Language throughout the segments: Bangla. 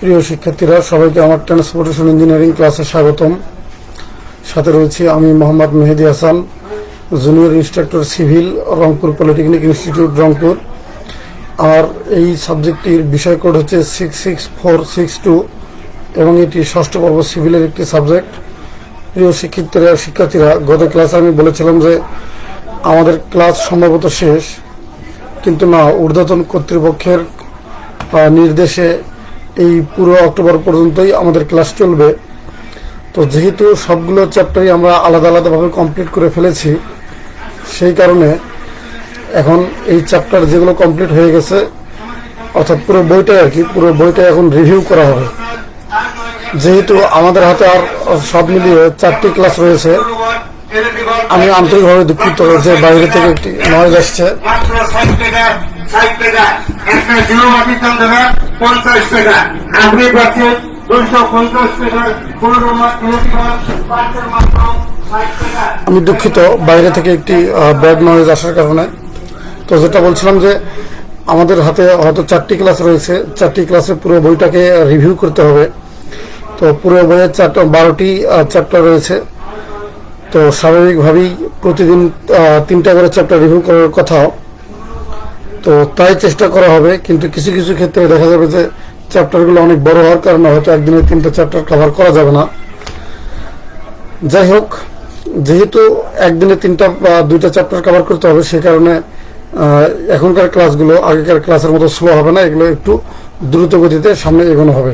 প্রিয় শিক্ষার্থীরা, সবাইকে আমার ট্রান্সপোর্টেশন ইঞ্জিনিয়ারিং ক্লাসে স্বাগতম। সাথে রয়েছি আমি Mohammad Mehedi Hasan, junior instructor civil, Rangpur polytechnic institute Rangpur. আর এই সাবজেক্টটির বিষয় কোড হচ্ছে 66462 এবং এটি ষষ্ঠ পর্ব সিভিলের একটি সাবজেক্ট। প্রিয় শিক্ষার্থীরা, গত ক্লাসে আমি বলেছিলাম যে আমাদের ক্লাস সম্ভবত শেষ, কিন্তু না, ঊর্ধ্বতন কর্তৃপক্ষের নির্দেশে এই পুরো অক্টোবর পর্যন্তই আমাদের ক্লাস চলবে। তো যেহেতু সবগুলো চ্যাপ্টারই আমরা আলাদা আলাদাভাবে কমপ্লিট করে ফেলেছি, সেই কারণে এখন এই চ্যাপ্টার যেগুলো কমপ্লিট হয়ে গেছে, অর্থাৎ পুরো বইটাই পুরো বইটা এখন রিভিউ করা হবে। যেহেতু আমাদের হাতে আর সব মিলিয়ে 4টি ক্লাস রয়েছে, আমি আন্তরিকভাবে দুঃখিত যে বাইরে থেকে একটি নয়েজ আসছে। আমি দুঃখিত বাইরে থেকে একটি ব্যাড নয়েজ আসার কারণে। তো যেটা বলছিলাম যে আমাদের হাতে হয়তো 4টি ক্লাস রয়েছে, 4টি ক্লাসে পুরো বইটাকে রিভিউ করতে হবে। তো পুরো বইয়ের 12টি চ্যাপ্টার রয়েছে। তো স্বাভাবিকভাবেই প্রতিদিন 3টা করে চ্যাপ্টার রিভিউ করার কথা, তো তাই চেষ্টা করা হবে। কিন্তু কিছু কিছু ক্ষেত্রে দেখা যাবে যে চ্যাপ্টারগুলো অনেক বড় হওয়ার কারণে হয়তো একদিনে 3টা চ্যাপ্টার কভার করা যাবে না। যাই হোক, যেহেতু একদিনে 3টা বা 2টা চ্যাপ্টার কভার করতে হবে, সে কারণে এখনকার ক্লাসগুলো আগেকার ক্লাসের মতো স্লো হবে না, এগুলো একটু দ্রুত গতিতে সামনে এগোনো হবে।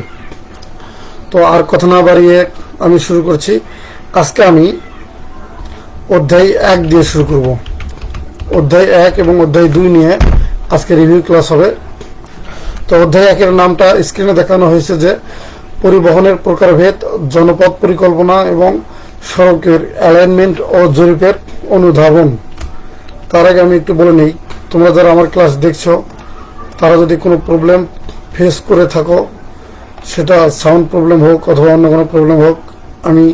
তো আর কথা না বাড়িয়ে আমি শুরু করছি। আজকে আমি অধ্যায় 1 দিয়ে শুরু করব। অধ্যায় 1 এবং অধ্যায় 2 নিয়ে আজকে রিভিউ ক্লাস হবে। তো অধ্যায় 1 এর নামটা স্ক্রিনে দেখানো হয়েছে যে পরিবহনের প্রকারভেদ, জনপথ পরিকল্পনা এবং সড়কের অ্যালাইনমেন্ট ও জরিপের অনুধাবন। তার আগে আমি একটু বলে নিই, তোমরা যারা আমার ক্লাস দেখছো তারা যদি কোনো প্রবলেম ফেস করে থাকো, সেটা সাউন্ড প্রবলেম হোক অথবা অন্য কোনো প্রবলেম হোক, আমি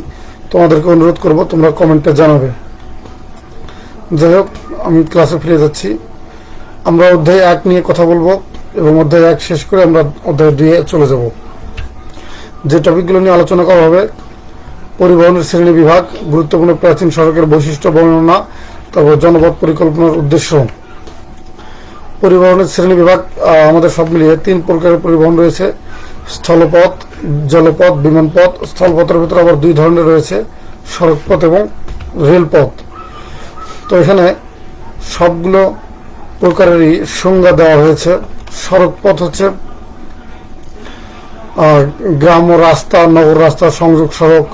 তোমাদেরকে অনুরোধ করব তোমরা কমেন্টে জানাবে। যাই হোক, আমি ক্লাসে ফিরে যাচ্ছি। আমরা অধ্যায় 1 নিয়ে কথা বলবো এবং অধ্যায় 1 শেষ করে আমরা অধ্যায় 2 চলে যাব। যে টপিকগুলো নিয়ে আলোচনা করা হবে: পরিবহনের শ্রেণী বিভাগ, গুরুত্বপূর্ণ প্রাচীন সড়কের বৈশিষ্ট্য বর্ণনা, তারপর জনপথ পরিকল্পনার উদ্দেশ্য। পরিবহনের শ্রেণী বিভাগ আমাদের সব মিলিয়ে 3 প্রকারের পরিবহন রয়েছে: স্থলপথ, জলপথ, বিমানপথ। স্থলপথের ভিতরে আবার 2 ধরনের রয়েছে, সড়কপথ এবং রেলপথ। তো এখানে সবগুলো প্রকারেরই সংজ্ঞা দেওয়া হয়েছে। সড়কপথ হচ্ছে গ্রাম ও রাস্তা, নগর রাস্তা, সংযোগ সড়ক,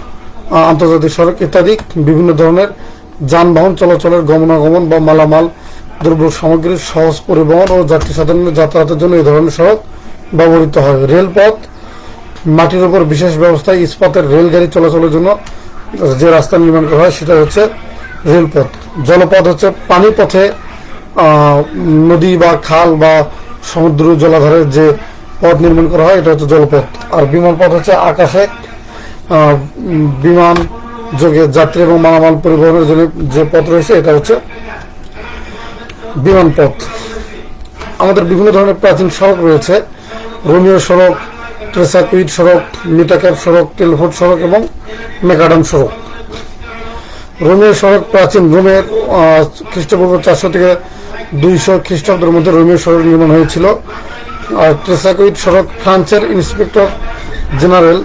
আন্তর্জাতিক সড়ক ইত্যাদি বিভিন্ন ধরনের যানবাহন চলাচলের গমনাগমন বা মালামাল, দ্রব্য সামগ্রীর সহজ পরিবহন ও যাত্রী সাধারণের যাতায়াতের জন্য এই ধরনের সড়ক ব্যবহৃত হয়। রেলপথ মাটির উপর বিশেষ ব্যবস্থায় ইস্পাতের রেলগাড়ি চলাচলের জন্য যে রাস্তা নির্মাণ করা হয় সেটা হচ্ছে রেলপথ। জলপথ হচ্ছে পানি পথে নদী বা খাল বা সমুদ্র জলাধারের যে পথ নির্মাণ করা হয়, এটা হচ্ছে জলপথ। আর বিমানপথ হচ্ছে আকাশে বিমান যোগে যাত্রী এবং মালামাল পরিবহনের জন্য যে পথ রয়েছে, এটা হচ্ছে বিমানপথ। আমাদের বিভিন্ন ধরনের প্রাচীন সড়ক রয়েছে: রোমিও সড়ক, ট্রেসাকুইড সড়ক, মিটাক্যাপ সড়ক, টেলফোর্ড সড়ক এবং ম্যাকাডাম সড়ক। রোমিও সড়ক প্রাচীন রোমের খ্রিস্টপূর্ব 400 থেকে 200 খ্রিস্টাব্দের মধ্যে রোমিও সড়ক নির্মাণ হয়েছিল। আর ট্রেসাকুইড সড়ক ফ্রান্সের ইন্সপেক্টর জেনারেল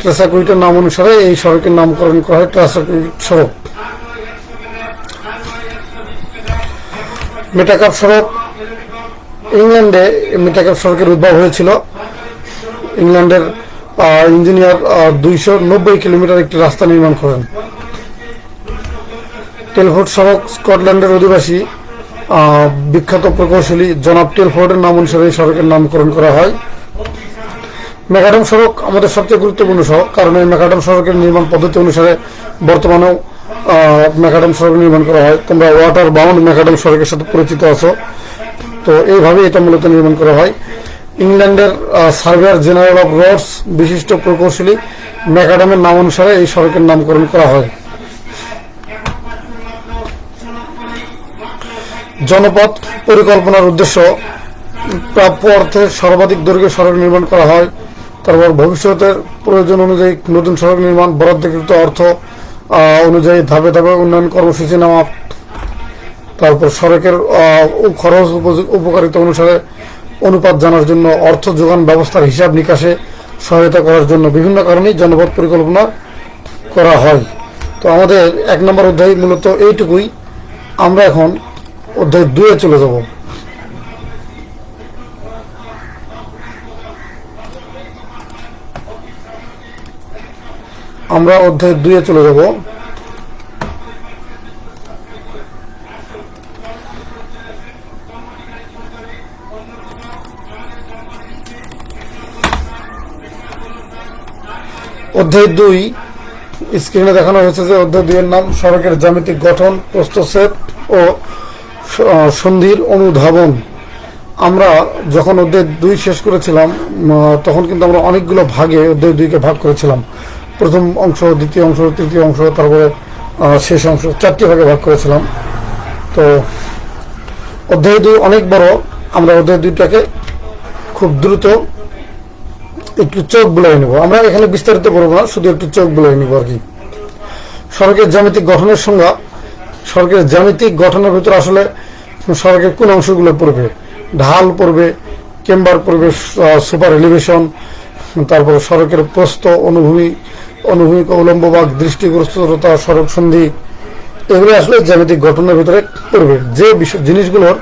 ট্রেসাকুইটের নাম অনুসারে এই সড়কের নামকরণ করা হয় ট্রেসাকুইড সড়ক। মেটাক্যাপ সড়ক, ইংল্যান্ডে মেটাক্যাপ সড়কের উদ্ভব হয়েছিল। ইংল্যান্ডের ইঞ্জিনিয়ার 290 কিলোমিটার একটি রাস্তা নির্মাণ করেন। টেলফোর্ড সড়ক স্কটল্যান্ডের অধিবাসী বিখ্যাত প্রকৌশলী জনাব টেলফোর্ডের নাম অনুসারে এই সড়কের নামকরণ করা হয়। ম্যাকাডাম সড়ক আমাদের সবচেয়ে গুরুত্বপূর্ণ সড়ক, কারণ এই ম্যাকাডাম সড়কের নির্মাণ পদ্ধতি অনুসারে বর্তমানেও ম্যাকাডাম সড়ক নির্মাণ করা হয়। তোমরা ওয়াটার বাউন্ড ম্যাকাডাম সড়কের সাথে পরিচিত আছো। তো এইভাবে এটা মূলত নির্মাণ করা হয়। ইংল্যান্ডের সার্ভেয়ার জেনারেল অফ রোডস বিশিষ্ট প্রকৌশলী ম্যাকাডামের নাম অনুসারে এই সড়কের নামকরণ করা হয়। জনপথ পরিকল্পনার উদ্দেশ্য প্রাপ্য অর্থে সর্বাধিক দৈর্ঘ্যের সড়ক নির্মাণ করা হয়। তারপর ভবিষ্যতের প্রয়োজন অনুযায়ী নতুন সড়ক নির্মাণ, বরাদ্দকৃত অর্থ অনুযায়ী ধাপে ধাপে উন্নয়ন কর্মসূচি নেওয়া, তারপর সড়কের খরচ উপকারিতা অনুসারে অনুপাত জানার জন্য অর্থ যোগান ব্যবস্থার হিসাব নিকাশে সহায়তা করার জন্য বিভিন্ন কারণেই জনপথ পরিকল্পনা করা হয়। তো আমাদের 1 নম্বর অধ্যায় মূলত এইটুকুই। আমরা এখন অধ্যায় 2-এ চলে যাব। আমরা অধ্যায় 2-এ চলে যাব। অধ্যায় 2 স্ক্রিনে দেখানো হয়েছে যে অধ্যায় 2 এর নাম সড়কের জ্যামিতিক গঠন, প্রস্থচ্ছেদ ও সন্ধির অনুধাবন। আমরা যখন অধ্যায় 2 শেষ করেছিলাম তখন কিন্তু আমরা অনেকগুলো ভাগে অধ্যায় 2-কে ভাগ করেছিলাম। প্রথম অংশ, দ্বিতীয় অংশ, তৃতীয় অংশ, তারপরে শেষ অংশ, 4টি ভাগে ভাগ করেছিলাম। তো অধ্যায় 2 অনেক বড়। আমরা অধ্যায় 2টাকে খুব দ্রুত একটু চোখ বুলাই নেব। আমরা এখানে বিস্তারিত করবো না, শুধু একটু চোখ বুলাই নেব আর কি। সড়কের জ্যামিতিক গঠনের সংজ্ঞা। সড়কের জ্যামিতিক গঠনের ভিতরে আসলে সড়কের কোন অংশগুলো পড়বে? ঢাল পড়বে, চেম্বার পড়বে, সুপার এলিভেশন, তারপর সড়কের প্রস্থ, অনুভূমিক উলম্ব বাঁক, দৃষ্টিগ্রস্ততা, সড়ক সন্ধি, এগুলো আসলে জ্যামিতিক গঠনের ভিতরে পড়বে। যে জিনিসগুলোর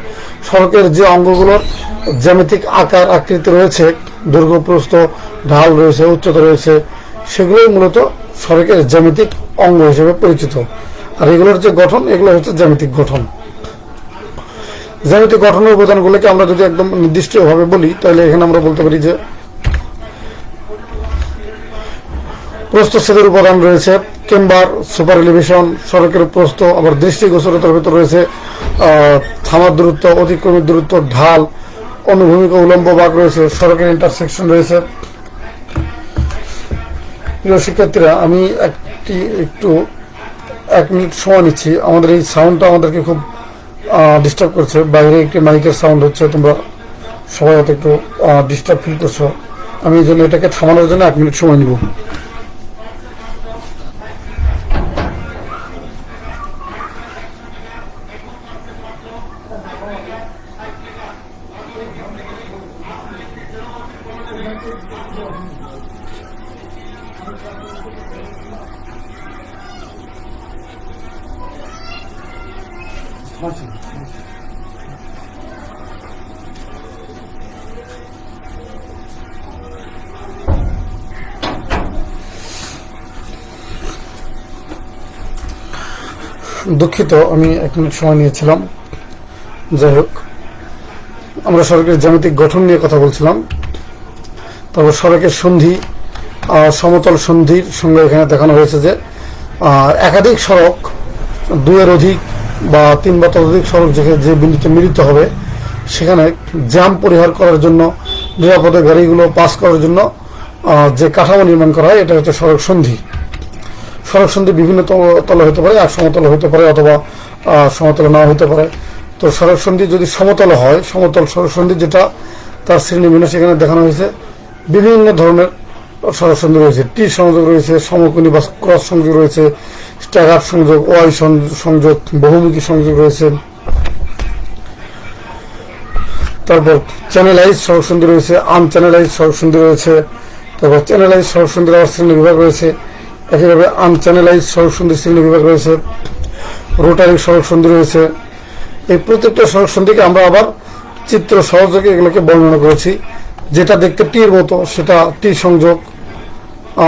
সড়কের যে অঙ্গগুলোর জ্যামিতিক আকার আকৃতি রয়েছে, দৈর্ঘ্য, প্রস্থ, ঢাল রয়েছে, উচ্চতা রয়েছে, সেগুলোই মূলত সড়কের জ্যামিতিক অঙ্গ হিসেবে পরিচিত। আর এগুলোর যে গঠন, এগুলো হচ্ছে জ্যামিতিক গঠন। জ্যামিতিক গঠনের উপাদানগুলোকে আমরা যদি একদম নির্দিষ্টভাবে বলি, তাহলে এখানে আমরা বলতে পারি যে প্রস্থচ্ছেদের উপাদান রয়েছে চেম্বার, সুপার এলিভেশন, সড়কের প্রস্থ, আবার দৃষ্টিগোচরতার ভিতর রয়েছে থামার দূরত্ব, অতিক্রমের দূরত্ব, ঢাল, অনুভূমিক উলম্ব বাঁক রয়েছে, সড়কের ইন্টারসেকশন রয়েছে। প্রিয় শিক্ষার্থীরা, আমি একটু 1 মিনিট সময় নিচ্ছি। আমাদের এই সাউন্ডটা আমাদেরকে খুব ডিস্টার্ব করছে। বাইরে একটি মাইকের সাউন্ড হচ্ছে, তোমরা সবাই হয়তো একটু ডিস্টার্ব ফিল করছো। আমি এই জন্য এটাকে থামানোর জন্য 1 মিনিট সময় নিব। দুঃখিত, আমি 1 মিনিট সময় নিয়েছিলাম। যাই হোক, আমরা সড়কের জ্যামিতিক গঠন নিয়ে কথা বলছিলাম। তারপর সড়কের সন্ধি, সমতল সন্ধির সঙ্গে এখানে দেখানো হয়েছে যে একাধিক সড়ক, 2-এর অধিক বা 3 বা ততোধিক সড়ক যে বিন্দুতে মিলিত হবে, সেখানে জ্যাম পরিহার করার জন্য, নিরাপদে গাড়িগুলো পাস করার জন্য যে কাঠামো নির্মাণ করা হয়, এটা হচ্ছে সড়ক সন্ধি। সড়ক সন্ধি বিভিন্ন তলে হতে পারে, এক সমতলে হতে পারে, অথবা সমতলে নাও হতে পারে। তো সড়ক সন্ধি যদি সমতলে হয়, সমতল সড়ক সন্ধি যেটা, তার শ্রেণীবিন্যাস এখানে দেখানো হয়েছে। বিভিন্ন ধরনের সড়ক সন্ধি রয়েছে। টি সংযোগ রয়েছে, সমকোণী বা ক্রস সংযোগ রয়েছে, স্ট্যাগার সংযোগ, ওয়াই সংযোগ, বহুমুখী সংযোগ রয়েছে। তারপর চ্যানেলাইজ সড়ক সন্ধি রয়েছে, আনচ্যানেলাইজ সড়ক সন্ধি রয়েছে। তারপর চ্যানেলাইজ সড়ক সন্ধির আবার শ্রেণী বিভাগ রয়েছে। একইভাবে আনচ্যানেলাইজ সড়ক সন্ধির শ্রেণী বিভাগ রয়েছে, রোটারি সড়ক সন্ধি রয়েছে। এই প্রত্যেকটা সড়ক সন্ধিকে আমরা আবার চিত্র সহযোগে এগুলোকে বর্ণনা করেছি। যেটা দেখতে টির মতো সেটা টি সংযোগ।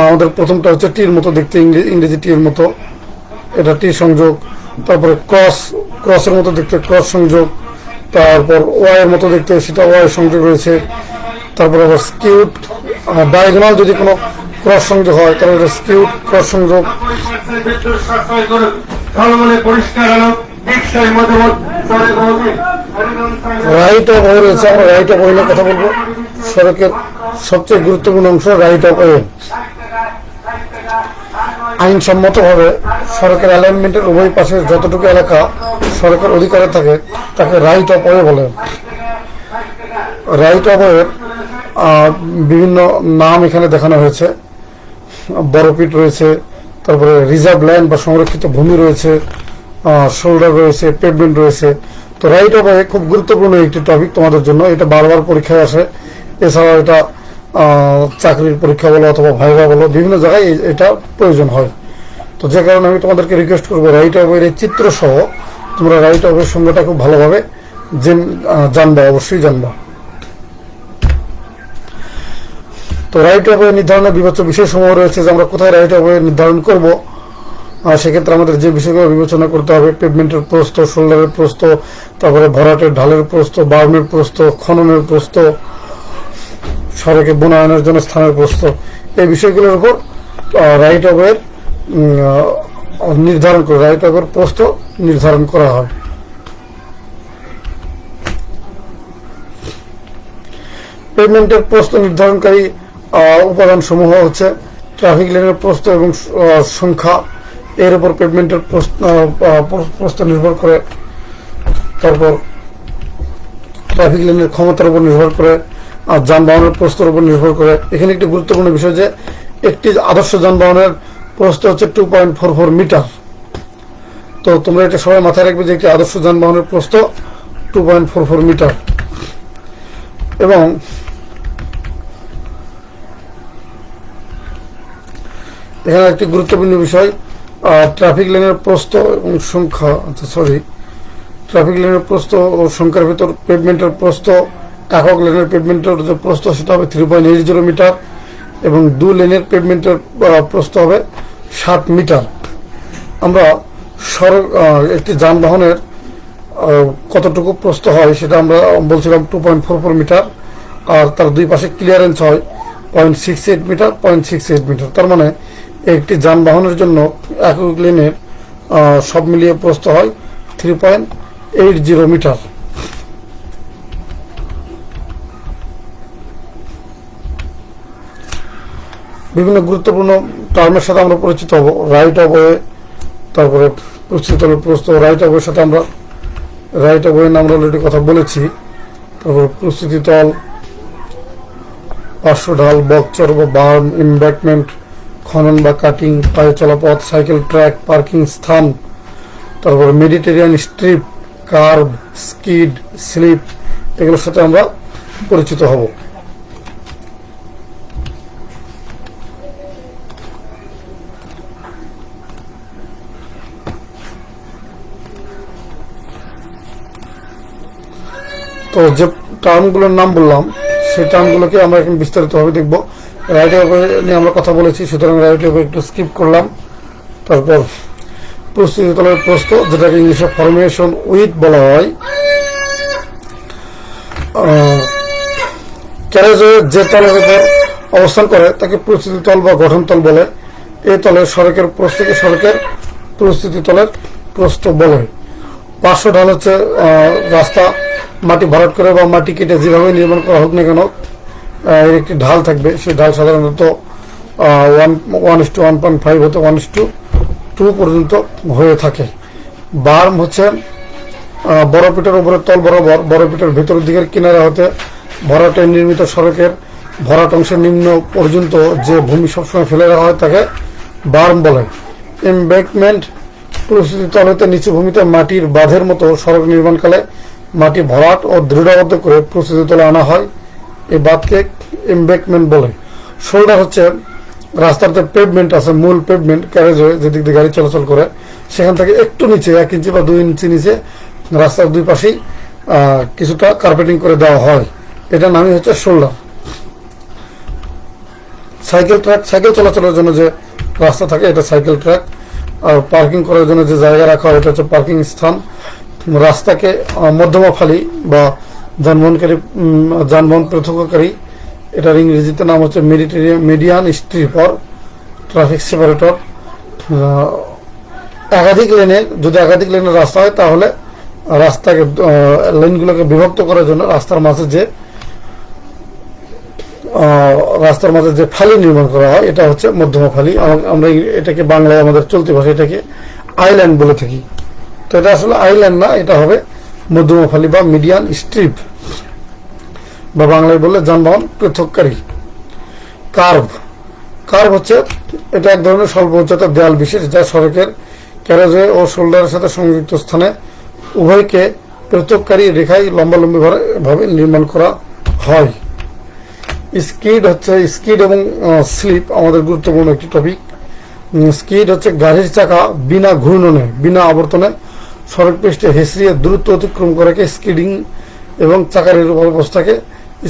আমাদের প্রথমটা হচ্ছে টির মতো দেখতে, ইংরেজি টির মতো, এটা টি সংযোগ। তারপরে ক্রসের মতো দেখতে ক্রস সংযোগ। তারপর ওয়াইয়ের মতো দেখতে, সেটা ওয়াই সংযোগ রয়েছে। তারপর আবার স্কিউড, ডায়াগোনাল যদি কোনো ক্রস সংযোগ হয় তাহলে এটা স্কিউড ক্রস সংযোগ। রাইট অফ ওয়ে রয়েছে। আমরা রাইট অফ ওয়ে নিয়ে কথা বলবো। সড়কের সবচেয়ে গুরুত্বপূর্ণ অংশ রাইট অফ ওয়ে। আইনসম্মতভাবে সড়কের অ্যালাইনমেন্টের উভয় পাশে যতটুকু এলাকা সড়কের অধিকারে থাকে তাকে রাইট অফ ওয়ে বলে। রাইট অফ ওয়ে বিভিন্ন নাম এখানে দেখানো হয়েছে। বড়পিট রয়েছে, তারপরে রিজার্ভ ল্যান্ড বা সংরক্ষিত ভূমি রয়েছে, শোল্ডার রয়েছে, পেভমেন্ট রয়েছে। তো রাইট অফ ওয়ে খুব গুরুত্বপূর্ণ একটি টপিক তোমাদের জন্য, এটা বারবার পরীক্ষায় আসে। এছাড়াও এটা চাকরির পরীক্ষা বলো অথবা ভাইভা বলো, বিভিন্ন জায়গায় এটা প্রয়োজন হয়। তো যে কারণে আমি তোমাদেরকে রিকোয়েস্ট করবো, রাইট অফ ওয়ের এই চিত্র সহ তোমরা রাইট অফ ওয়ের সঙ্গেটা খুব ভালোভাবে জানবা, অবশ্যই জানবা। তো রাইট অফ ওয়ে নির্ধারণের বিবেচ্য বিষয়সমূহ রয়েছে, যে আমরা কোথায় রাইট অফ ওয়ে নির্ধারণ করব। সেক্ষেত্রে আমাদের যে বিষয়গুলো বিবেচনা করতে হবে, পেভমেন্টের প্রস্থ, শোল্ডারের প্রস্থ, তারপরে ভরাটের ঢালের প্রস্থ, বার্মের প্রস্থ, খননের প্রস্থ, সড়কে বনায়নের জন্য স্থানের প্রস্থ, এই বিষয়গুলোর উপর রাইট অফ ওয়ের নির্ধারণ করে রাইট অফ ওয়ের প্রস্থ নির্ধারণ করা হয়। পেভমেন্টের প্রস্থ নির্ধারণকারী উপাদান সমূহ হচ্ছে ট্রাফিক লেনের প্রস্থ এবং সংখ্যা, এর উপর পেভমেন্টের প্রস্থ নির্ভর করে। তারপর ট্রাফিক লেনের ক্ষমতার উপর নির্ভর করে, আর যানবাহনের প্রস্থের উপর নির্ভর করে। এখানে একটি গুরুত্বপূর্ণ বিষয় যে একটি আদর্শ যানবাহনের প্রস্থ হচ্ছে 2.44 মিটার। তো তোমরা এটা সবাই মাথায় রাখবে যে একটি আদর্শ যানবাহনের প্রস্থ 2.44 মিটার। এবং এখানে একটি গুরুত্বপূর্ণ বিষয়, ট্রাফিক লেনের প্রস্থ এবং সংখ্যা, ট্রাফিক লেনের প্রস্থ ও সংখ্যার ভিতর পেভমেন্টের প্রস্থ, একক লেনের পেভমেন্টের যে প্রস্থ সেটা হবে 3.80 মিটার, এবং 2 লেনের পেভমেন্টের প্রস্থ হবে 7 মিটার। আমরা সড়ক একটি যানবাহনের কতটুকু প্রস্থ হয় সেটা আমরা বলছিলাম 2.44 মিটার, আর তার দুই পাশে ক্লিয়ারেন্স হয় 0.68 মিটার, 0.68 মিটার। তার মানে একটি যানবাহনের জন্য একক লেনের সব মিলিয়ে প্রস্থ হয় 3.80 মিটার। বিভিন্ন গুরুত্বপূর্ণ টার্মের সাথে আমরা পরিচিত হব। রাইট অফ ওয়ে, তারপরে প্রস্থিতলের প্রস্থ। রাইট অফ ওয়ের সাথে আমরা রাইট অফ ওয়ে আমরা অলরেডি কথা বলেছি। তারপর প্রস্তুতিতল, পার্শ্ব ঢাল, বকচর বা বার্ম, এমব্যাঙ্কমেন্ট, খনন বা কাটিং, পায়ে চলা পথ, সাইকেল ট্র্যাক, পার্কিং স্থান, তারপর Mediterranean strip, curve, skid, slip, এগুলোর সাথে আমরা পরিচিত হব। তো যে টার্মগুলোর নাম বললাম সেই টার্মগুলোকে আমরা এখন বিস্তারিতভাবে দেখব। রাইট অফ ওয়ে নিয়ে আমরা কথা বলেছি, সুতরাং রাইট অফ ওয়ে একটু স্কিপ করলাম। তারপর প্রস্তুতিতলের প্রস্থ, যেটাকে ইংলিশে ফরমেশন উইথ বলা হয়। ক্যারেজওয়ে যে তলের উপর অবস্থান করে তাকে প্রস্তুতিতল বা গঠনতল বলে। এই তলের সড়কের প্রস্থকে সড়কের প্রস্তুতিতলের প্রস্থ বলে। পার্শ্ব ঢাল হচ্ছে রাস্তা মাটি ভরাট করে বা মাটি কেটে যেভাবে নির্মাণ করা হোক না কেন, এর একটি ঢাল থাকবে। সেই ঢাল সাধারণত 1:1.5 হতে 1:2 পর্যন্ত হয়ে থাকে। বার্ম হচ্ছে বড় পিটের উপরের তল বরাবর বড় পিটের ভেতরের দিকের কিনারা হতে ভরাটে নির্মিত সড়কের ভরাট অংশের নিম্ন পর্যন্ত যে ভূমি সবসময় ফেলে রাখা হয় তাকে বার্ম বলে। এমব্যাঙ্কমেন্ট, প্রস্তুতি তল হতে নিচু ভূমিতে মাটির বাঁধের মতো সড়ক নির্মাণকালে মাটি ভরাট ও দৃঢ়বদ্ধ করে প্রস্তুতি তলে আনা হয়, এই বাঁধকে এমব্যাঙ্কমেন্ট বলে। শোল্ডার হচ্ছে রাস্তার যে পেভমেন্ট আছে, মূল পেভমেন্ট, ক্যারেজওয়ে যেদিক দিয়ে গাড়ি চলাচল করে সেখান থেকে একটু নিচে 1 ইঞ্চি বা 2 ইঞ্চি নিচে রাস্তার দুই পাশেই কিছুটা কার্পেটিং করে দেওয়া হয়, এটার নামই হচ্ছে শোল্ডার। সাইকেল ট্র্যাক, সাইকেল চলাচলের জন্য যে রাস্তা থাকে এটা সাইকেল ট্র্যাক। আর পার্কিং করার জন্য যে জায়গা রাখা হয় এটা হচ্ছে পার্কিং স্থান। রাস্তাকে মধ্যমা ফালি বা যানবাহন পৃথককারী, এটার ইংরেজিতে নাম হচ্ছে median strip or traffic separator. যদি একাধিক লেনের রাস্তা হয় তাহলে রাস্তাকে লেনগুলোকে বিভক্ত করার জন্য রাস্তার মাঝে যে ফালি নির্মাণ করা হয় এটা হচ্ছে মধ্যমা ফালি। আমরা এটাকে বাংলায় আমাদের চলতি ভাষায় এটাকে আইল্যান্ড বলে থাকি। তো এটা আসলে আইল্যান্ড না, এটা হবে মধ্যমা ফালি বা মিডিয়ান স্ট্রিপ। বা বাংলায় বললে যানবাহন পৃথককারী। কার্ভ, কার্ভ হচ্ছে এটা এক ধরনের স্বল্প উচ্চতার দেয়াল বিশেষ যা সড়কের ক্যারেজওয়ে ও শোল্ডারের সাথে সংযুক্ত স্থানে উভয়কে পৃথককারী রেখায় লম্বালম্বি ভাবে নির্মাণ করা হয়। স্কিড হচ্ছে, স্কিড এবং স্লিপ আমাদের গুরুত্বপূর্ণ একটি টপিক। স্কিড হচ্ছে গাড়ির চাকা বিনা ঘূর্ণনে, বিনা আবর্তনে সড়ক পৃষ্ঠে হেসড়িয়ে দূরত্ব অতিক্রম করাকে স্কিডিং এবং চাকার অবস্থাকে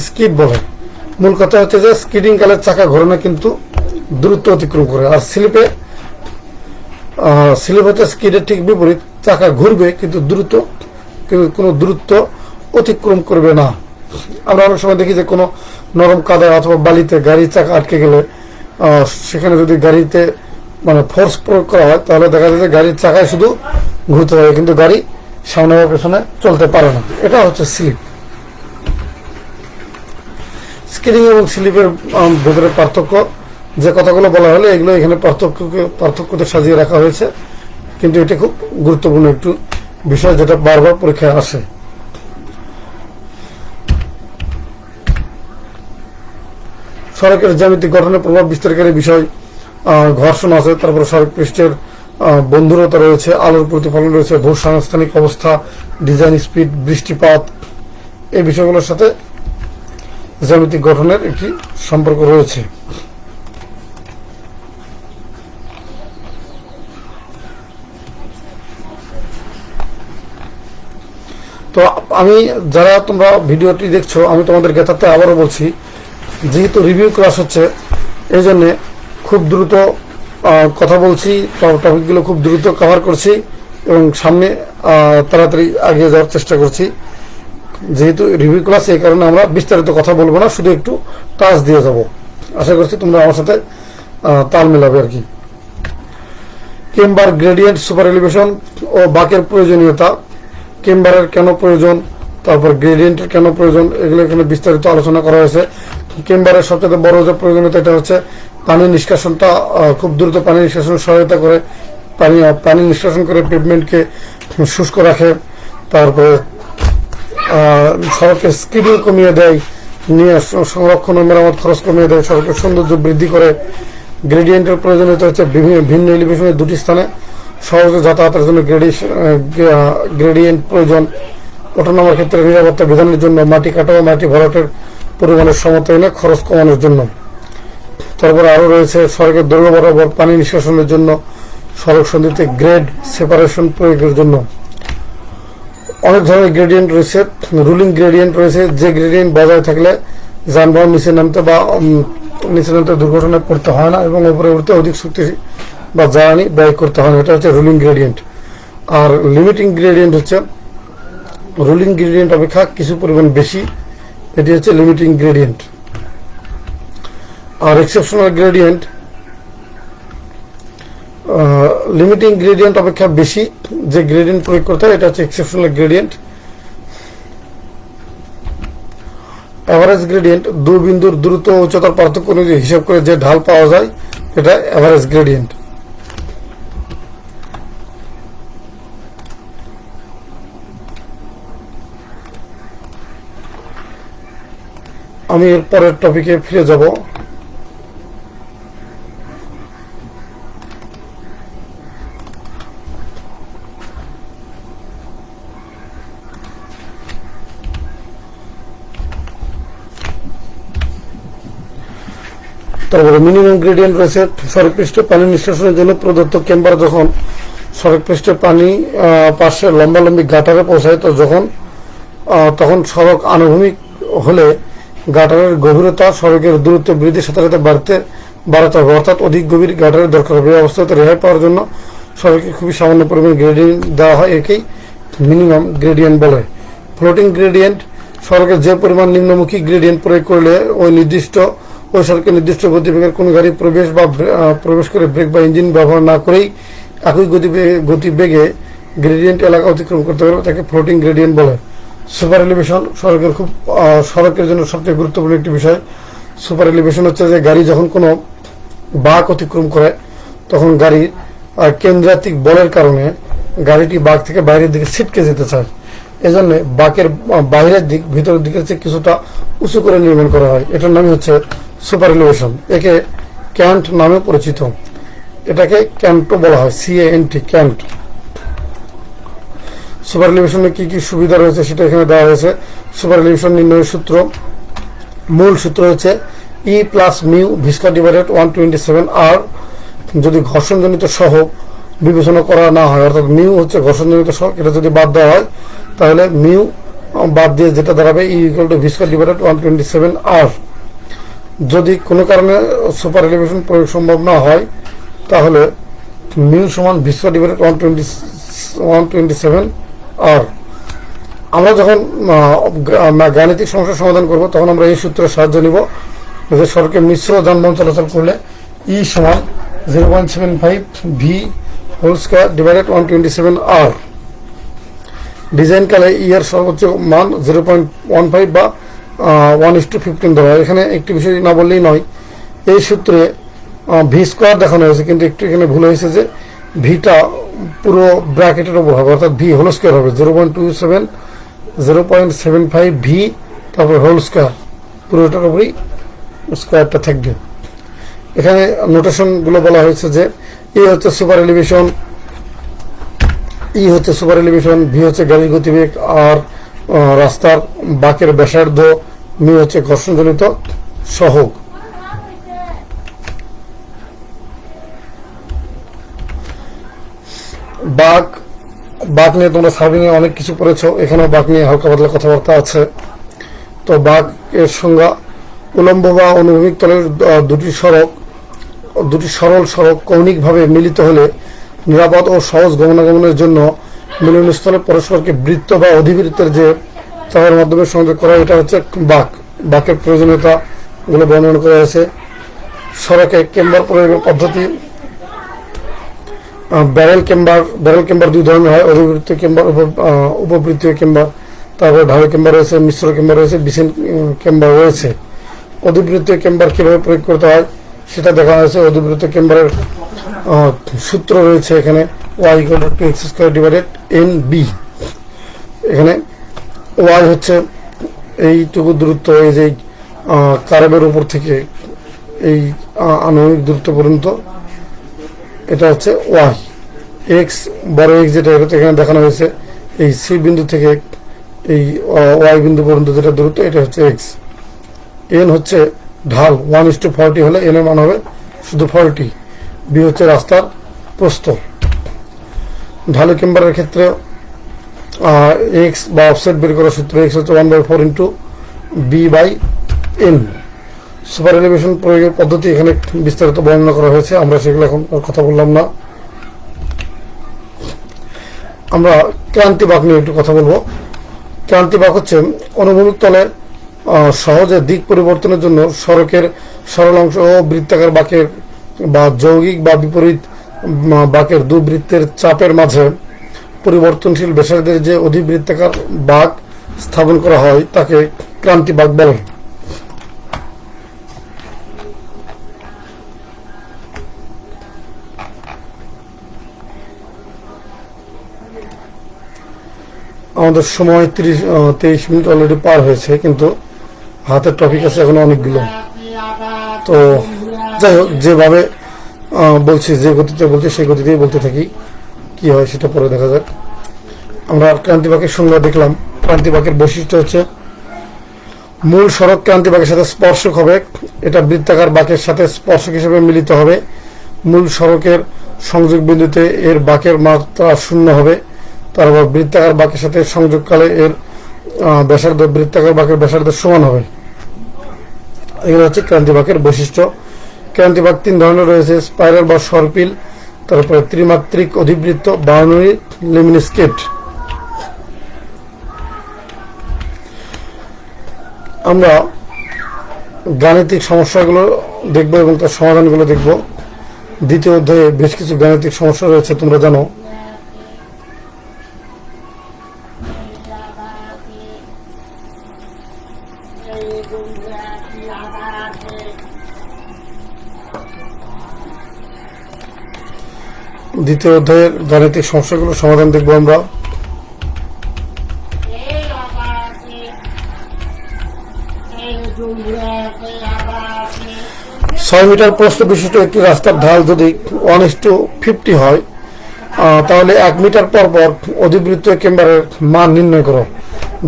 স্কিড বলে। মূল কথা হচ্ছে যে স্কিডিং কালে চাকা ঘোরে না কিন্তু দূরত্ব অতিক্রম করে। আর স্লিপে, স্লিপ হচ্ছে স্কিডের ঠিক বিপরীত, চাকা ঘুরবে কিন্তু কোনো দূরত্ব অতিক্রম করবে না। আমরা অনেক সময় দেখি যে কোনো নরম কাদায় অথবা বালিতে গাড়ির চাকা আটকে গেলে সেখানে যদি গাড়িতে মানে ফোর্স প্রয়োগ করা হয় তাহলে দেখা যায় যে গাড়ির চাকায় শুধু ঘুরতে থাকে কিন্তু গাড়ি সামনে বা পেছনে চলতে পারে না। এটা হচ্ছে স্লিপ। স্কিডিং এবং স্লিপের ভেতরে পার্থক্য, যে কথাগুলো বলা হলো এগুলো এখানে পার্থক্যতে সাজিয়ে রাখা হয়েছে, কিন্তু এটা খুব গুরুত্বপূর্ণ একটু বিষয় যেটা বারবার পরীক্ষায় আসে। সড়কের জ্যামিতিক গঠনের প্রভাব বিস্তারকারী বিষয় ঘর্ষণ আছে, তারপরে সড়ক পৃষ্ঠের বন্ধুরতা রয়েছে, আলোর প্রতিফলন রয়েছে, ভূসংস্থানিক অবস্থা, ডিজাইন, স্পিড, বৃষ্টিপাত, এই বিষয়গুলোর সাথে জ্যামিতিক গঠনের একটি সম্পর্ক রয়েছে। তো আমি, যারা তোমরা ভিডিওটি দেখছো, আমি তোমাদের জ্ঞাতার্থে আবারও বলছি, যেহেতু রিভিউ ক্লাস হচ্ছে এই জন্যে খুব দ্রুত কথা বলছি, টপিকগুলো খুব দ্রুত কভার করছি এবং সামনে তাড়াতাড়ি এগিয়ে যাওয়ার চেষ্টা করছি। যেহেতু রিভিউ ক্লাস, এই কারণে আমরা বিস্তারিত কথা বলবো না, শুধু একটু টাচ দিয়ে যাব। আশা করছি তোমরা আমার সাথে তাল মেলাবে আর কি। কেম্বার, গ্রেডিয়েন্ট, সুপার এলিভেশন ও বাঁকের প্রয়োজনীয়তা, কেম্বারের কেন প্রয়োজন, তারপর গ্রেডিয়েন্টের কেন প্রয়োজন, এগুলো এখানে বিস্তারিত আলোচনা করা হয়েছে। কেম্বারের সবচেয়ে বড় যে প্রয়োজনীয়তা এটা হচ্ছে পানি নিষ্কাশনটা খুব দ্রুত পানি নিষ্কাশন সহায়তা করে, পানি নিষ্কাশন করে পেভমেন্টকে শুষ্ক রাখে, তারপরে সড়কের স্কিডিং কমিয়ে দেয়, নিয়ে সংরক্ষণ ও মেরামত খরচ কমিয়ে দেয়, সড়কের সৌন্দর্য বৃদ্ধি করে। গ্রেডিয়েন্টের প্রয়োজনীয়তা হচ্ছে ভিন্ন এলিভেশনের দুটি স্থানে সহজে যাতায়াতের জন্য গ্রেডিয়েন্ট প্রয়োজন। ওঠানামার ক্ষেত্রে নিরাপত্তা বিধানের জন্য, মাটি কাটা ও মাটি ভরাটের পরিমাণের সমতায়নে খরচ কমানোর জন্য। তারপরে আরও রয়েছে সড়কের দৈর্ঘ্য বরাবর পানি নিষ্কাশনের জন্য, সড়ক সন্ধিতে গ্রেড সেপারেশন প্রয়োগের জন্য। অনেক ধরনের গ্রেডিয়েন্ট রয়েছে। রুলিং গ্রেডিয়েন্ট রয়েছে, যে গ্রেডিয়েন্ট বজায় থাকলে যানবাহন নিচে নামতে দুর্ঘটনায় পড়তে হয় না এবং উপরে উঠতে অধিক শক্তি বা জ্বালানি ব্যয় করতে হয় না। এটা হচ্ছে রুলিং গ্রেডিয়েন্ট। আর লিমিটিং গ্রেডিয়েন্ট হচ্ছে রুলিং গ্রেডিয়েন্ট অপেক্ষা কিছু পরিমাণ বেশি, এটি হচ্ছে লিমিটিং গ্রেডিয়েন্ট। আর এক্সেপশনাল গ্রেডিয়েন্ট লিমিটিং গ্রেডিয়েন্ট অপেক্ষা বেশি যে গ্রেডিয়েন্ট প্রয়োগ করতে হয় এটা হচ্ছে এক্সেপশনাল গ্রেডিয়েন্ট। এভারেজ গ্রেডিয়েন্ট, দুই বিন্দুর দ্রুত উচ্চতার পার্থক্য অনুযায়ী হিসাব করে যে ঢাল পাওয়া যায় এটা এভারেজ গ্রেডিয়েন্ট। আমি এর পরের টপিকে ফিরে যাব। তারপরে মিনিমাম গ্রেডিয়েন্ট রয়েছে। সড়ক পৃষ্ঠে পানি নিষ্কাশনের জন্য প্রদত্ত কেম্বার যখন সড়ক পৃষ্ঠে পানি পাশে লম্বালম্বি গাটারে পৌঁছায় তো তখন সড়ক আনুভূমিক হলে গাটারের গভীরতা সড়কের দূরত্ব বৃদ্ধির সাথে সাথে বাড়াতে হবে, অর্থাৎ অধিক গভীর গাটারের দরকার হবে। এই অবস্থাতে রেহাই পাওয়ার জন্য সড়কে খুবই সামান্য পরিমাণ গ্রেডিয়েন্ট দেওয়া হয়, একেই মিনিমাম গ্রেডিয়েন্ট বলে। ফ্লোটিং গ্রেডিয়েন্ট, সড়কে যে পরিমাণ নিম্নমুখী গ্রেডিয়েন্ট প্রয়োগ করলে ওই সড়কের নির্দিষ্ট গতিবেগের কোনো গাড়ি প্রবেশ করে ব্রেক বা ইঞ্জিন ব্যবহার না করেই একই গতিবেগে গ্রেডিয়েন্ট এলাকা অতিক্রম করতে পারবে, তাকে ফ্লোটিং গ্রেডিয়েন্ট বলে। সুপার এলিভেশন, সড়কের জন্য সবচেয়ে গুরুত্বপূর্ণ একটি বিষয়। সুপার এলিভেশন হচ্ছে যে গাড়ি যখন কোনো বাঁক অতিক্রম করে তখন গাড়ির কেন্দ্রাতিক বলের কারণে গাড়িটি বাঁক থেকে বাইরের দিকে ছিটকে যেতে চায়, এজন্য বাঁকের বাইরের দিক ভিতরের দিকের চেয়ে কিছুটা উঁচু করে নির্মাণ করা হয়। এটার নামই হচ্ছে সুপার এলিভেশন। একে ক্যান্ট নামে পরিচিত। এটাকে ক্যান্টও বলা হয়, CANT, ক্যান্ট। সুপার এলিভেশনে কি কি সুবিধা রয়েছে সেটা এখানে দেওয়া হয়েছে। সুপার এলিভেশন নির্ণয়ের সূত্র, মূল সূত্র হচ্ছে E প্লাস মিউ ভিস্কা ডিভাইডেড 127R। যদি ঘর্ষণজনিত সহগ বিবেচনা করা না হয়, অর্থাৎ মিউ হচ্ছে ঘর্ষণজনিত সহগ, এটা যদি বাদ দেওয়া হয় তাহলে মিউ বাদ দিয়ে যেটা দাঁড়াবে E ইকুয়াল টু ভিস্কা ডিভাইডেড 127R। যদি কোনো কারণে সুপার এলিভেশন প্রয়োগ সম্ভব না হয় তাহলে মিউ সমান ভিস্কা ডিভাইডেড 127R। আমরা যখন গাণিতিক সমস্যার সমাধান করব তখন আমরা এই সূত্রের সাহায্য নিব যে সড়কে মিশ্র যানবাহন চলাচল করলে E সমান 0.75 V whole square divided 127R। ডিজাইনকালে E এর সর্বোচ্চ মান 0.15 বা 1:15 ধরা হয়। এখানে একটি বিষয় না বললেই নয়, এই সূত্রে ভি স্কোয়ার দেখানো হয়েছে, কিন্তু একটু এখানে ভুল হয়েছে যে ভিটা পুরো ব্র্যাকেটের উপর হবে, অর্থাৎ ভি হোল স্কোয়ার হবে 0.75 ভি, তারপর হোল স্কোয়ার, পুরোটার উপরই স্কোয়ারটা থাকবে। এখানে নোটেশনগুলো বলা হয়েছে যে এ হচ্ছে সুপার এলিভেশন, ই হচ্ছে সুপার এলিভেশন, ভি হচ্ছে গাড়ির গতিবেগ, আর রাস্তার বাঁকের ব্যাসার্ধ, মি হচ্ছে ঘর্ষণজনিত সহগ। বাঁক নিয়ে তোমরা সার্ভিং এ অনেক কিছু পড়েছো, এখানেও বাঁক নিয়ে হালকা পাতলা কথাবার্তা আছে। তো বাঁক এর সংজ্ঞা: উলম্ব বা অনুভূমিক তলের দুটি সরল সড়ক কৌণিকভাবে মিলিত হলে নিরাপদ ও সহজ গমনাগমনের জন্য মিলনস্থলে পরস্পরকে বৃত্ত বা অধিবৃত্তের যে চাপের মাধ্যমে সংযোগ করা, এটা হচ্ছে বাঁক। বাঁকের প্রয়োজনীয়তা গুলো বর্ণনা করা হয়েছে। সড়কে কেম্বার প্রয়োগের পদ্ধতি: ব্যারেল কেম্বার দুই ধরনের হয়, অধিবৃত্তীয় কেম্বার, উপবৃত্তীয় কেম্বার। তারপরে ঢালু কেম্বার রয়েছে, মিশ্র কেম্বার রয়েছে, বিসিন কেম্বার রয়েছে। অধিবৃত্তীয় কেম্বার কিভাবে প্রয়োগ করতে হয় সেটা দেখা হয়েছে। অধিবৃত্তীয় কেম্বারের সূত্র রয়েছে এখানে, y = 2x² ডিভাইডেড NB। এখানে y হচ্ছে এইটুকু দূরত্ব, এই যে কার্ভের উপর থেকে এই আনুভূমিক দূরত্ব পর্যন্ত, এটা হচ্ছে y। x, বড় x যেটা, এটা এখানে দেখানো হয়েছে এই C বিন্দু থেকে এই y বিন্দু পর্যন্ত যেটা দূরত্ব, এটা হচ্ছে x। n হচ্ছে ঢাল, 1:40 হলে n এর মান হবে শুধু 40। b হচ্ছে রাস্তার প্রস্থ। ঢালু কেম্বারের ক্ষেত্রে x বা অফসেট বের করার সূত্র, x হচ্ছে 1/4 ইন্টু b/n। সুপার এলিভেশন প্রয়োগের পদ্ধতি এখানে বিস্তারিত বর্ণনা করা হয়েছে, আমরা সেগুলো এখন কথা বললাম না। আমরা ক্রান্তি বাঁক নিয়ে একটু কথা বলবো। ক্রান্তি বাঁক হচ্ছে অনুভূমিক তলে সহজে দিক পরিবর্তনের জন্য সড়কের সরল অংশ ও বৃত্তাকার বাঁকের বা যৌগিক বা বিপরীত বাঁকের দুবৃত্তের চাপের মাঝে পরিবর্তনশীল ব্যাসার্ধের যে অধিবৃত্তাকার বাঁক স্থাপন করা হয় তাকে ক্রান্তি বাঁক বলে। আমাদের সময় 23 মিনিট অলরেডি পার হয়েছে, কিন্তু হাতের টপিক আছে এখনো অনেকগুলো। তো যাই হোক, যেভাবে বলছি, যে গতিতে বলছি সেই গতিতেই বলতে থাকি, কি হয় সেটা পরে দেখা যাক। আমরা ক্রান্তি বাঁকের সংজ্ঞা দেখলাম। ক্রান্তি বাঁকের বৈশিষ্ট্য হচ্ছে মূল সড়ক ক্রান্তি বাঁকের সাথে স্পর্শক হবে, এটা বৃত্তাকার বাঁকের সাথে স্পর্শক হিসেবে মিলিত হবে। মূল সড়কের সংযোগ বিন্দুতে এর বাঁকের মাত্রা 0 হবে। তারপর বৃত্তাকার বাঁকের সাথে সংযোগকালে এর ব্যাসার্ধ বৃত্তাকার বাঁকের ব্যাসার্ধের সমান হবে। এগুলো হচ্ছে ক্রান্তি বাঁকের বৈশিষ্ট্য। ক্রান্তি বাঁক 3 ধরনের রয়েছে: স্পাইরাল বা সরপিল, তারপরে ত্রিমাত্রিক অধিবৃত্ত, বার্নরি লেমিনেস্কেট। আমরা গাণিতিক সমস্যাগুলো দেখব এবং তার সমাধানগুলো দেখব। দ্বিতীয় অধ্যায়ে বেশ কিছু গাণিতিক সমস্যা রয়েছে, তোমরা জানো। দ্বিতীয় অধ্যায়ের গাণিতিক সমস্যাগুলোর সমাধান দেখব আমরা। 6 মিটার প্রস্থ বিশিষ্ট একটি রাস্তার ঢাল যদি 1:50 হয়, তাহলে 1 মিটার পর পর অধিবৃত্ত কেম্বারের মান নির্ণয় করো।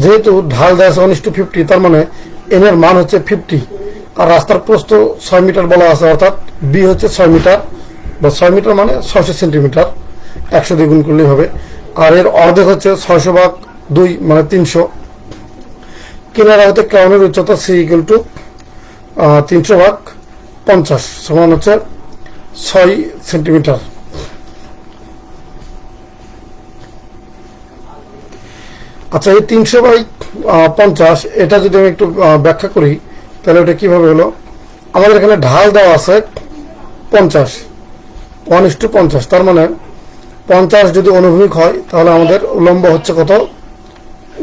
যেহেতু ঢাল দেওয়া আছে 1:50, তার মানে এন এর মান হচ্ছে 50, আর রাস্তার প্রস্থ 6 মিটার বলা আছে, অর্থাৎ বি হচ্ছে 6 মিটার, বা 6 মিটার মানে 600 সেন্টিমিটার, 100 দিয়ে গুণ করলেই হবে। আর এর অর্ধেক হচ্ছে 600/2 মানে 300। কিনারা হতে ক্রাউনের উচ্চতা সি ইকুয়াল টু 300/50 সমান হচ্ছে 6 সেন্টিমিটার। আচ্ছা, এই 300/50 এটা যদি আমি একটু ব্যাখ্যা করি, তাহলে এটা কিভাবে হলো? আমাদের এখানে ঢাল দেওয়া আছে 50, 1:50, তার মানে 50 যদি অনুভূমিক হয়, তাহলে আমাদের উলম্ব হচ্ছে কত?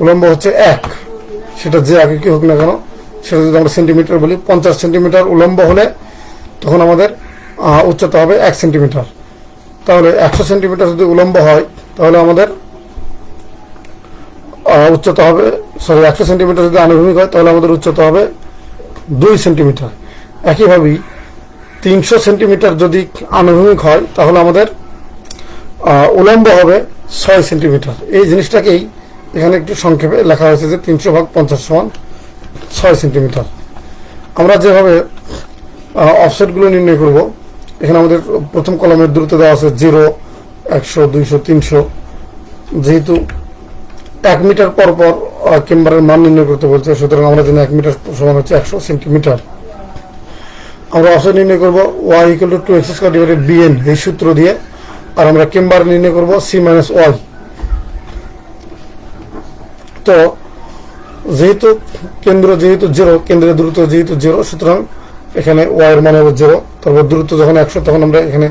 উলম্ব হচ্ছে 1। সেটা যে আগে কি হোক না কেন, সেটা যদি আমরা সেন্টিমিটার বলি, 50 সেন্টিমিটার উলম্ব হলে তখন আমাদের উচ্চতা হবে 1 সেন্টিমিটার। তাহলে 100 সেন্টিমিটার যদি উলম্ব হয়, তাহলে আমাদের উচ্চতা হবে, 100 সেন্টিমিটার যদি আনুভূমিক হয়, তাহলে আমাদের উচ্চতা হবে 2 সেন্টিমিটার। একইভাবেই 300 সেন্টিমিটার যদি আনুভূমিক হয়, তাহলে আমাদের উলম্ব হবে 6 সেন্টিমিটার। এই জিনিসটাকেই এখানে একটু সংক্ষেপে লেখা হয়েছে যে 300/50 সমান 6 সেন্টিমিটার। আমরা যেভাবে অফসেটগুলো নির্ণয় করব, এখানে আমাদের প্রথম কলামের দূরত্ব দেওয়া আছে 0, 100, 200, 300। যেহেতু 1 মিটার পর পর কেম্বারের মান নির্ণয় করতে বলছে, সুতরাং আমরা জানি 1 মিটার সমান হচ্ছে 100 সেন্টিমিটার। আমরা অফসেট নির্ণয় করব y = 2x² / bn এই সূত্র দিয়ে, আর আমরা কেম্বার নির্ণয় করব c - y। তো যেহেতু যেহেতু 0, কেন্দ্রের দূরত্ব যেহেতু 0, সুতরাং এখানে y এর মান হবে 0। তারপর দূরত্ব যখন 100, তখন আমরা এখানে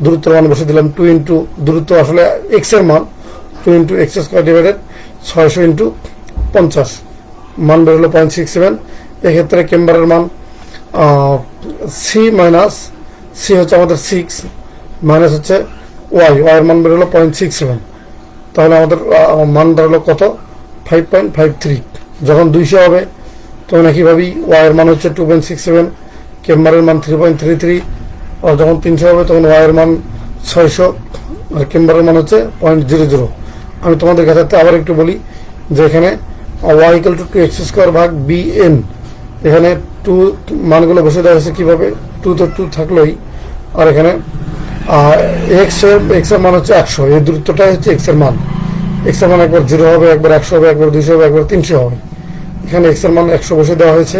দূরত্বের মান বসে দিলাম 2 ইন্টু দূরত্ব আসলে x এর মান 2 × x² / 600 × 50, মান বেরোলো 0.67। এক্ষেত্রে কেম্বারের মান c হচ্ছে আমাদের 6 মাইনাস হচ্ছে y এর মান বেরোলো 0.67। তাহলে আমাদের মান দাঁড়ালো কত? 5.53। যখন 200 হবে, তখন একইভাবেই y এর মান হচ্ছে 2.67, কেম্বারের মান 3.33। আর যখন 300 হবে, তখন y এর মান 600, আর কেম্বারের মান হচ্ছে 0.00। আমি তোমাদের কাছে আবার একটু বলি যে এখানে y = 2x² / bn, এখানে 2 মানগুলো বসে দেওয়া হয়েছে কিভাবে? 2 তো 2 থাকলোই, আর এখানে x এর মান হচ্ছে 100, এই দূরত্বটাই হচ্ছে x এর মান। x এর মান একবার 0 হবে, একবার 100 হবে, একবার 200 হবে, একবার 300 হবে। এখানে x এর মান 100 বসে দেওয়া হয়েছে।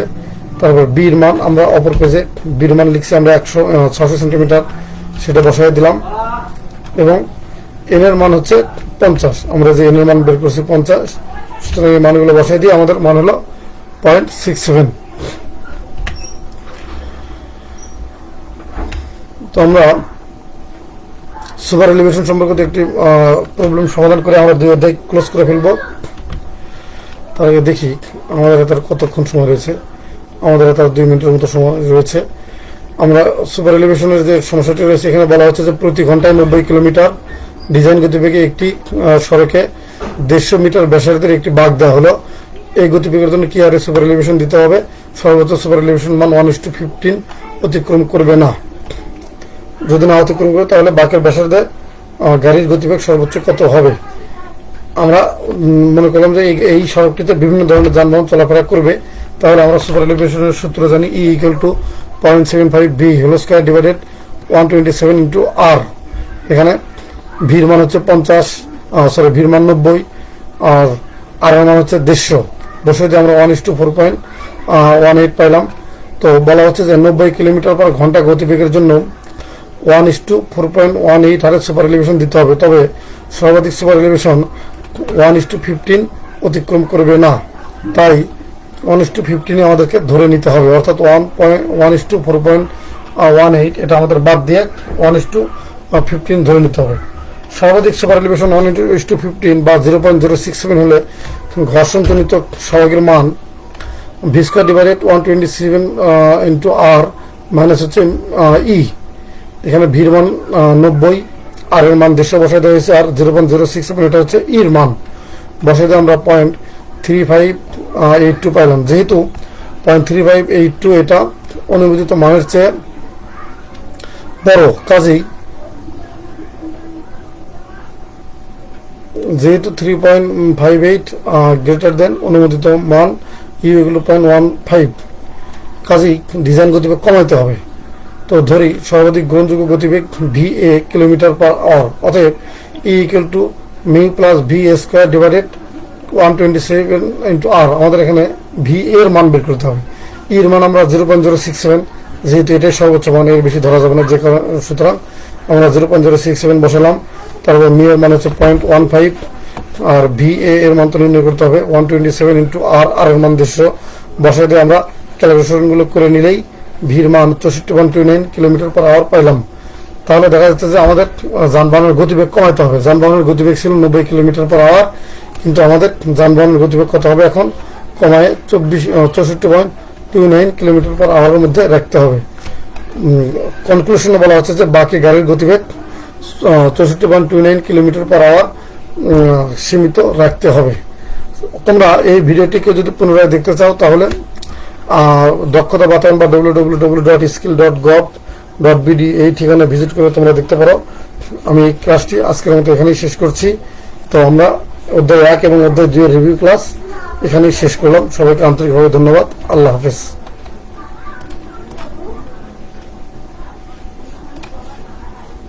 তারপর b এর মান আমরা অপর পেজে b এর মান লিখছি আমরা 600 সেন্টিমিটার, সেটা বসাই দিলাম। এবং n এর মান হচ্ছে 50, আমরা যে n এর মান বের করছি 50, সুতরাং এই মানগুলো বসাই দিয়ে আমাদের মান হলো 0.67। তো আমরা সুপার এলিভেশন সম্পর্কিত একটি প্রবলেম সমাধান করে আমরা 2 অধ্যায় ক্লোজ করে ফেলবো। তার আগে দেখি আমাদের হাতে কতক্ষণ সময় রয়েছে। আমাদের হাতে 2 মিনিটের মতো সময় রয়েছে। আমরা সুপার এলিভেশনের যে সমস্যাটি রয়েছে, এখানে বলা হচ্ছে যে প্রতি ঘন্টায় 90 কিলোমিটার ডিজাইন গতিবেগে একটি সড়কে 150 মিটার ব্যাসার্ধের একটি বাঁক দেওয়া হলো। এই গতিবেগের জন্য কি হারে সুপার এলিভেশন দিতে হবে? সর্বোচ্চ সুপার এলিভেশন মান 1:15 অতিক্রম করবে না। যদি না অতিক্রম করে, তাহলে বাঁকের ব্যাসার্ধে গাড়ির গতিবেগ সর্বোচ্চ কত হবে? আমরা মনে করলাম যে এই সড়কটিতে বিভিন্ন ধরনের যানবাহন চলাফেরা করবে, তাহলে আমরা সুপার এলিভেশনের সূত্র জানি E = 0.75 b² / 127 × r। এখানে ভির মান হচ্ছে 50, ভির মান 90, আর আর এর মান হচ্ছে 150। বসে দিয়ে আমরা 1:4.18 পাইলাম। তো বলা হচ্ছে যে 90 কিলোমিটার পার ঘন্টা গতিবেগের জন্য 1:4.18 হারে সুপার এলিভেশন দিতে হবে। তবে সর্বাধিক সুপার এলিভেশন 1:15 অতিক্রম করবে না। তাই 1:15 আমাদেরকে ধরে নিতে হবে, অর্থাৎ 1:4.18 এটা আমাদের বাদ দিয়ে 1:15 ধরে নিতে হবে। সর্বাধিক সুপার এলিভেশন 1:15 বা 0.067 হলে ঘর্ষণজনিত সহগের মান v² / 127 × r মাইনাস হচ্ছে ই। এখানে ভির মান 90, আর এর মান 150 বসাই দেওয়া হয়েছে, আর 0.067 এটা হচ্ছে ইর মান বসাই দিয়ে আমরা 0.3582 পাইলাম। যেহেতু 0.3582 এটা অনুমোদিত মানের চেয়ে বড়, কাজেই যেহেতু 3.58 গ্রেটার দেন অনুমোদিত মান ইউ এগুলো 0.15, কাজেই ডিজাইন গতিবেগ কমাইতে হবে। তো ধরি সর্বাধিক গ্রহণযোগ্য গতিবেগ VA কিলোমিটার পার আওয়ার, অতএব E equal two mu plus VA square divided 127 into R। আমাদের এখানে VA এর মান বের করতে হবে। E এর মান আমরা 0.067, যেহেতু এটাই সর্বোচ্চ মান, এর বেশি ধরা যাবে না, যে কারণে সুতরাং আমরা 0.067 বসালাম। তারপর মিউ এর মান হচ্ছে 0.15, আর VA এর মান তো নির্ণয় করতে হবে 127 ইন্টু R। আর এর মান 150 বসাই দিয়ে আমরা ক্যালকুলেশনগুলো করে নিলেই ভির মান 64.29 কিলোমিটার পার আওয়ার পাইলাম। তাহলে দেখা যাচ্ছে যে আমাদের যানবাহনের গতিবেগ কমাতে হবে। যানবাহনের গতিবেগ ছিল 90 কিলোমিটার পার আওয়ার, কিন্তু আমাদের যানবাহনের গতিবেগ কত হবে এখন, কমায় 64.29 কিলোমিটার পার আওয়ারের মধ্যে রাখতে হবে। কনক্লুশনে বলা হচ্ছে যে বাকি গাড়ির গতিবেগ 64.29 কিলোমিটার পার আওয়ার সীমিত রাখতে হবে। তোমরা এই ভিডিওটিকে যদি পুনরায় দেখতে চাও তাহলে দক্ষতা বাতায়ন বা www.skill.gov.bd এই ঠিকানা ভিজিট করে তোমরা দেখতে পারো। আমি এই ক্লাসটি আজকের মতো এখানেই শেষ করছি। তো আমরা অধ্যায় 1 এবং অধ্যায় 2 এর রিভিউ ক্লাস এখানেই শেষ করলাম। সবাইকে আন্তরিকভাবে ধন্যবাদ। আল্লাহ হাফেজ।